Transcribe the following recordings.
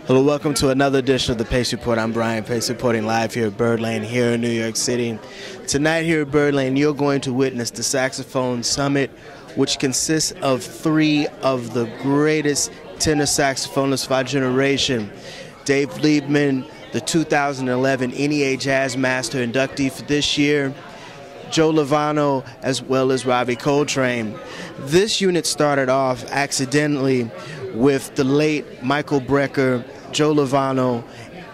Hello, welcome to another edition of the Pace Report. I'm Brian Pace, reporting live here at Bird Lane here in New York City. Tonight here at Bird Lane, you're going to witness the Saxophone Summit, which consists of three of the greatest tenor saxophonists of our generation. Dave Liebman, the 2011 NEA Jazz Master inductee for this year, Joe Lovano, as well as John Coltrane. This unit started off accidentally with the late Michael Brecker, Joe Lovano,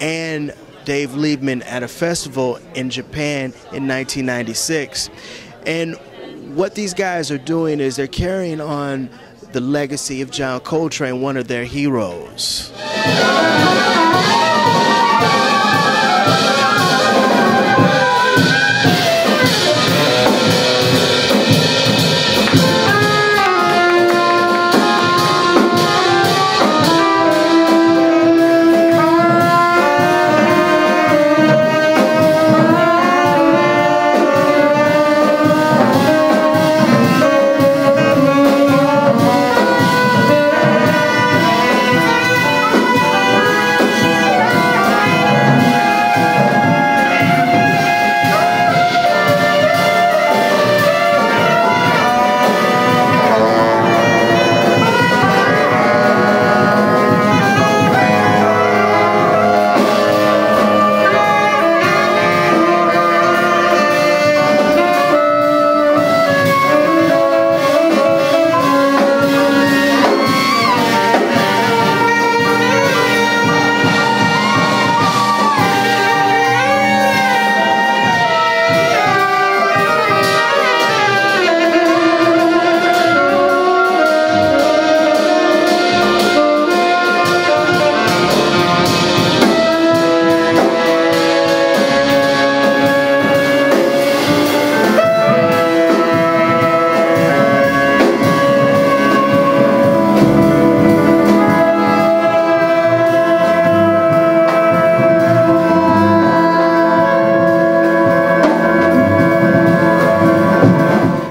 and Dave Liebman at a festival in Japan in 1996. And what these guys are doing is they're carrying on the legacy of John Coltrane, one of their heroes.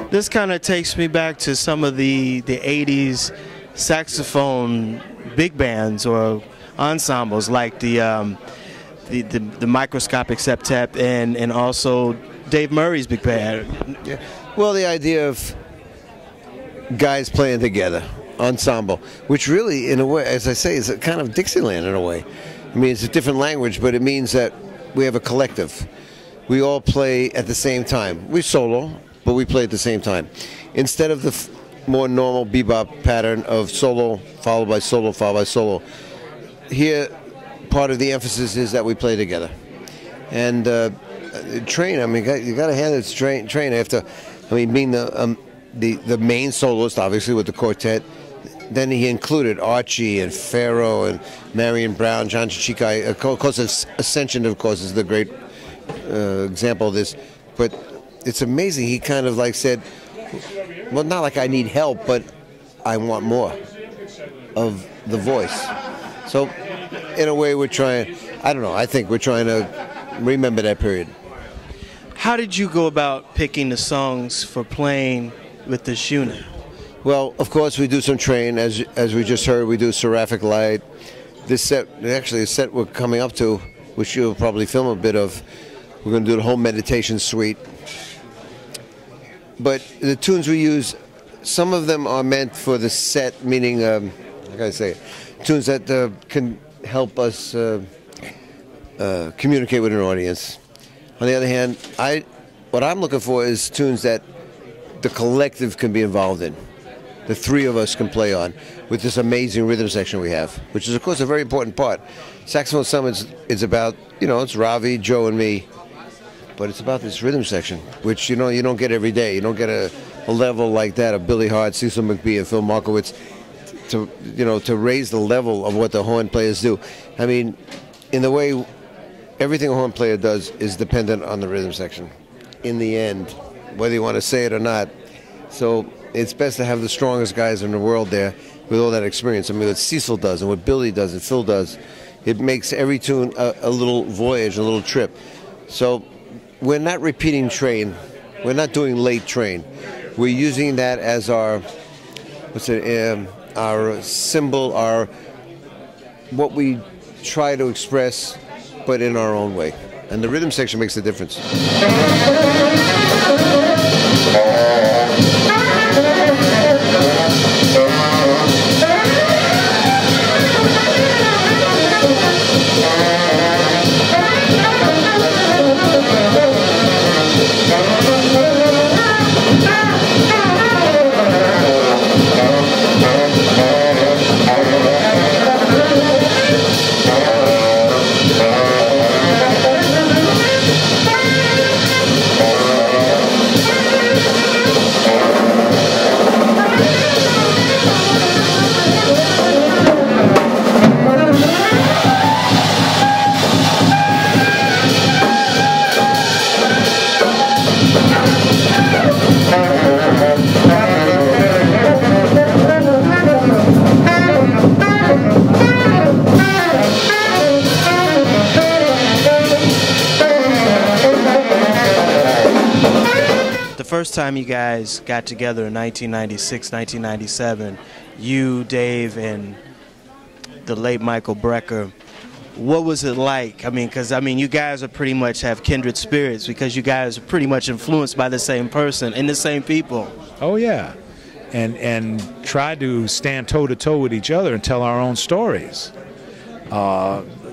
This kind of takes me back to some of the 80s saxophone big bands or ensembles, like the microscopic septet and also Dave Murray's big band. Yeah. Well, the idea of guys playing together, ensemble, which really, in a way, as I say, is a kind of Dixieland in a way. I mean, it's a different language, but it means that we have a collective. We all play at the same time. We solo, but we play at the same time. Instead of the more normal bebop pattern of solo, followed by solo, followed by solo, here part of the emphasis is that we play together. And Train, I mean, you got to hand it to Train after, I mean, being the main soloist, obviously, with the quartet. Then he included Archie and Pharaoh and Marion Brown, John Chichikai. Of course, Ascension, of course, is the great example of this. But it's amazing. He kind of like said, well, not like I need help, but I want more of the voice. So in a way, we're trying, I don't know, I think we're trying to remember that period. How did you go about picking the songs for playing with this unit? Well, of course, we do some Train. As we just heard, we do Seraphic Light. This set, actually a set we're coming up to, which you'll probably film a bit of, we're going to do the whole meditation suite. But the tunes we use, some of them are meant for the set, meaning, how can I say it? Tunes that can help us communicate with an audience. On the other hand, what I'm looking for is tunes that the collective can be involved in. The three of us can play on with this amazing rhythm section we have, which is, of course, a very important part. Saxophone Summit is about, it's Ravi, Joe, and me. But it's about this rhythm section, which, you don't get every day. You don't get a level like that of Billy Hart, Cecil McBee, and Phil Markowitz to raise the level of what the horn players do. I mean, in the way everything a horn player does is dependent on the rhythm section. In the end, whether you want to say it or not. So it's best to have the strongest guys in the world there with all that experience. I mean, what Cecil does and what Billy does and Phil does, it makes every tune a little voyage, a little trip. So we're not repeating Train. We're not doing late Train. We're using that as our, our symbol, what we try to express, but in our own way. And the rhythm section makes a difference. First time you guys got together in 1996, 1997, you, Dave, and the late Michael Brecker, what was it like? I mean, because you guys are pretty much have kindred spirits because you guys are pretty much influenced by the same person and the same people. Oh yeah, and try to stand toe to toe with each other and tell our own stories.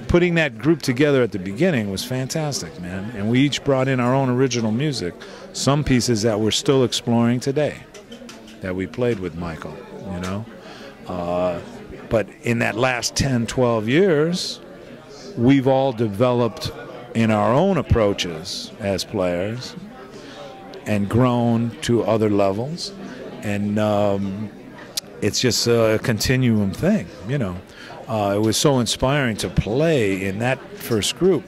Putting that group together at the beginning was fantastic, man. And we each brought in our own original music, some pieces that we're still exploring today, that we played with Michael, you know. But in that last 10, 12 years, we've all developed in our own approaches as players and grown to other levels. And it's just a continuum thing, you know. It was so inspiring to play in that first group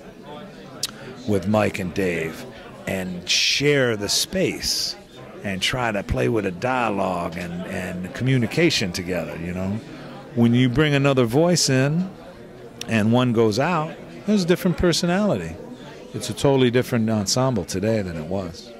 with Mike and Dave and share the space and try to play with a dialogue and communication together, you know. When you bring another voice in and one goes out, there's a different personality. It's a totally different ensemble today than it was.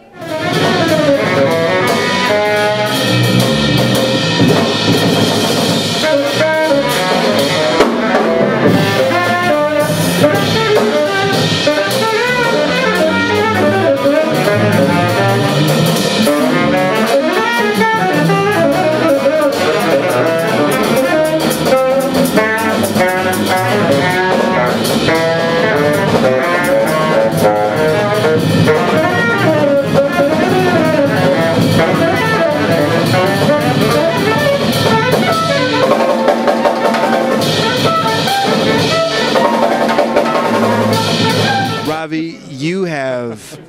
You have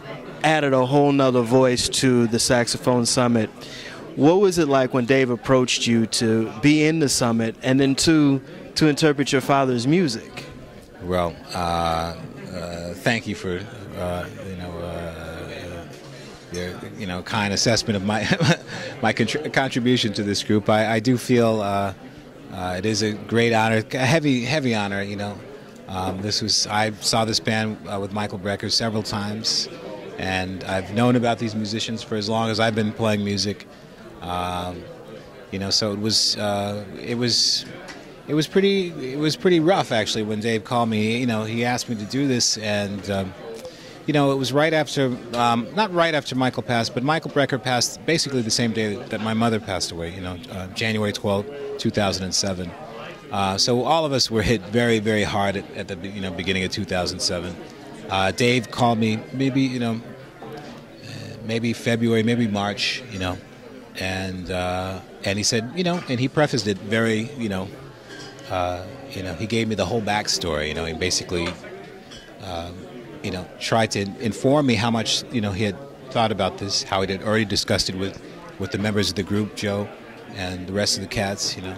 added a whole nother voice to the Saxophone Summit. What was it like when Dave approached you to be in the summit and then to interpret your father's music? Well, thank you for your kind assessment of my my contribution to this group. I do feel it is a great honor, a heavy honor, you know. I saw this band with Michael Brecker several times, and I've known about these musicians for as long as I've been playing music. You know, so it was pretty rough actually when Dave called me. You know, he asked me to do this, and you know, it was right after, not right after Michael passed, but Michael Brecker passed basically the same day that my mother passed away. You know, January 12th, 2007. So all of us were hit very, very hard at the beginning of 2007. Dave called me maybe February, maybe March, you know, and he said, you know, and he prefaced it very, he gave me the whole backstory, you know, and basically, tried to inform me how much, you know, he had thought about this, how he had already discussed it with the members of the group, Joe, and the rest of the cats, you know.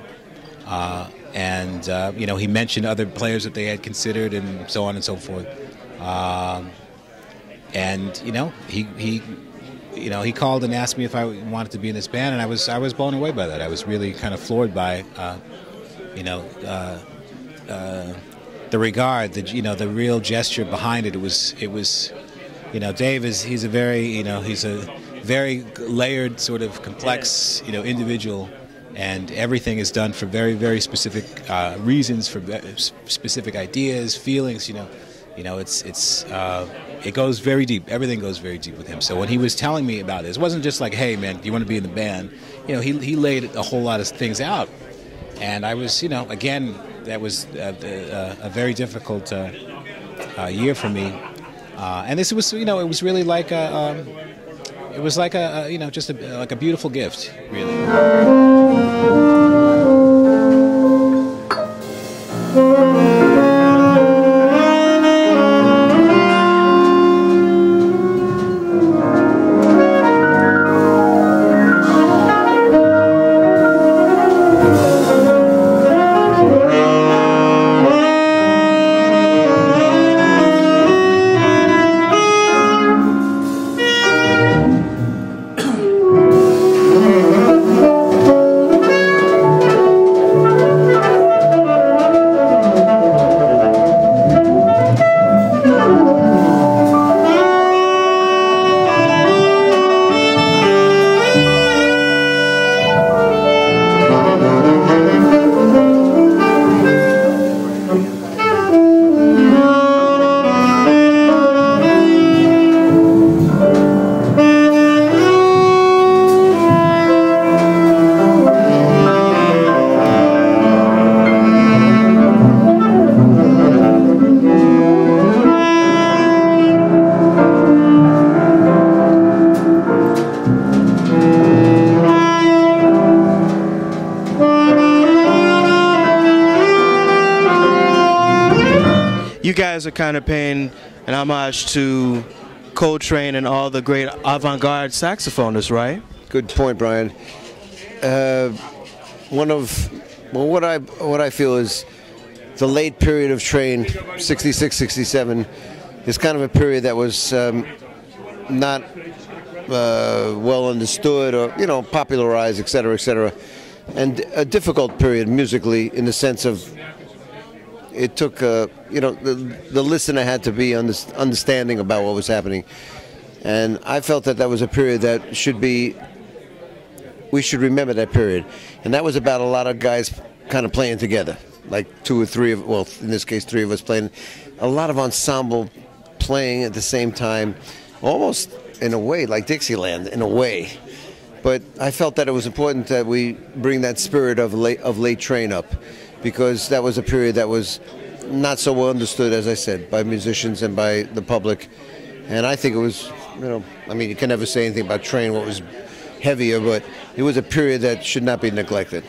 He mentioned other players that they had considered and so on and so forth. He called and asked me if I wanted to be in this band, and I was blown away by that. I was really kind of floored by, the regard, the real gesture behind it. It was, Dave he's a very layered sort of complex, individual. and everything is done for very, very specific reasons, for specific ideas, feelings. It goes very deep. Everything goes very deep with him. So when he was telling me about this, it wasn't just like, hey man, do you want to be in the band? He laid a whole lot of things out, and I was, again, that was a very difficult year for me, and this was, it was really like it was like just like a beautiful gift, really. You guys are kind of paying an homage to Coltrane and all the great avant-garde saxophonists, right? Good point, Brian. What I feel is the late period of Train, 66, 67, is kind of a period that was not well understood or popularized, etc., and a difficult period musically in the sense of it took the listener had to be understanding about what was happening, and I felt that was a period that we should remember that period, and that was about a lot of guys kind of playing together, like two or three of, well, in this case 3 of us playing, a lot of ensemble playing at the same time, almost in a way like Dixieland in a way. But I felt that it was important that we bring that spirit of late Train up, because that was a period that was not so well understood, as I said, by musicians and by the public. And I think it was, you can never say anything about Train, what was heavier, but it was a period that should not be neglected.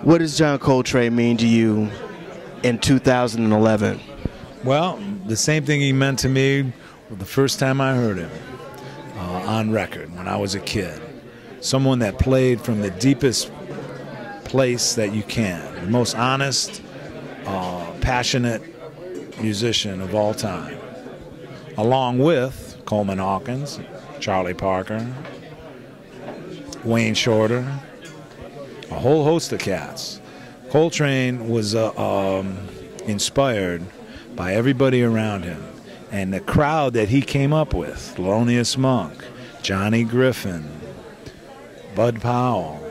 What does John Coltrane mean to you in 2011? Well, the same thing he meant to me the first time I heard him on record when I was a kid. Someone that played from the deepest place that you can. The most honest, passionate musician of all time. Along with Coleman Hawkins, Charlie Parker, Wayne Shorter, a whole host of cats. Coltrane was inspired by everybody around him, and the crowd that he came up with: Thelonious Monk, Johnny Griffin, Bud Powell,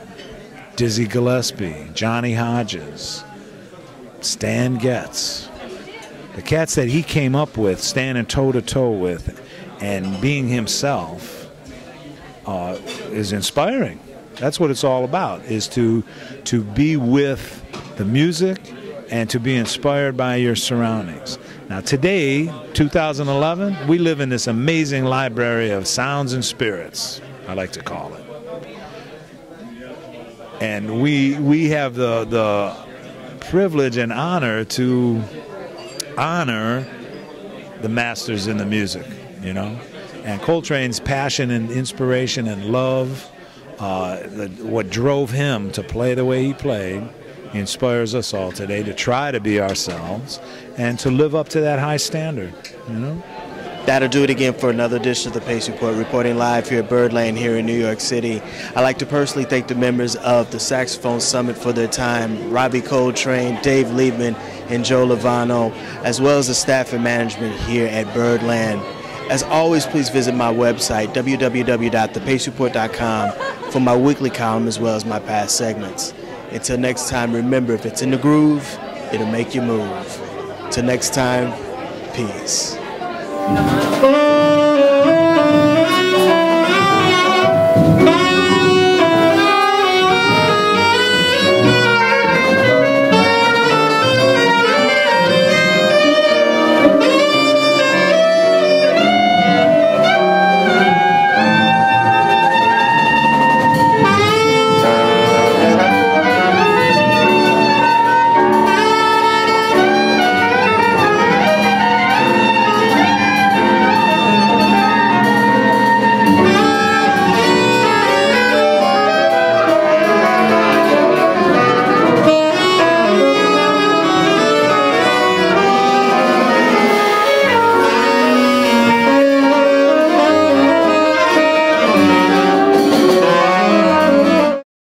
Dizzy Gillespie, Johnny Hodges, Stan Getz. The cats that he came up with, standing toe-to-toe with, and being himself, is inspiring. That's what it's all about, is to be with the music and to be inspired by your surroundings. Now today, 2011, we live in this amazing library of sounds and spirits, I like to call it. And we have the privilege and honor to honor the masters in the music, you know. And Coltrane's passion and inspiration and love, what drove him to play the way he played, inspires us all today to try to be ourselves and to live up to that high standard, you know. That'll do it again for another edition of the Pace Report, reporting live here at Birdland here in New York City. I'd like to personally thank the members of the Saxophone Summit for their time, Robbie Coltrane, Dave Liebman, and Joe Lovano, as well as the staff and management here at Birdland. As always, please visit my website, www.thepacereport.com, for my weekly column as well as my past segments. Until next time, remember, if it's in the groove, it'll make you move. Till next time, peace.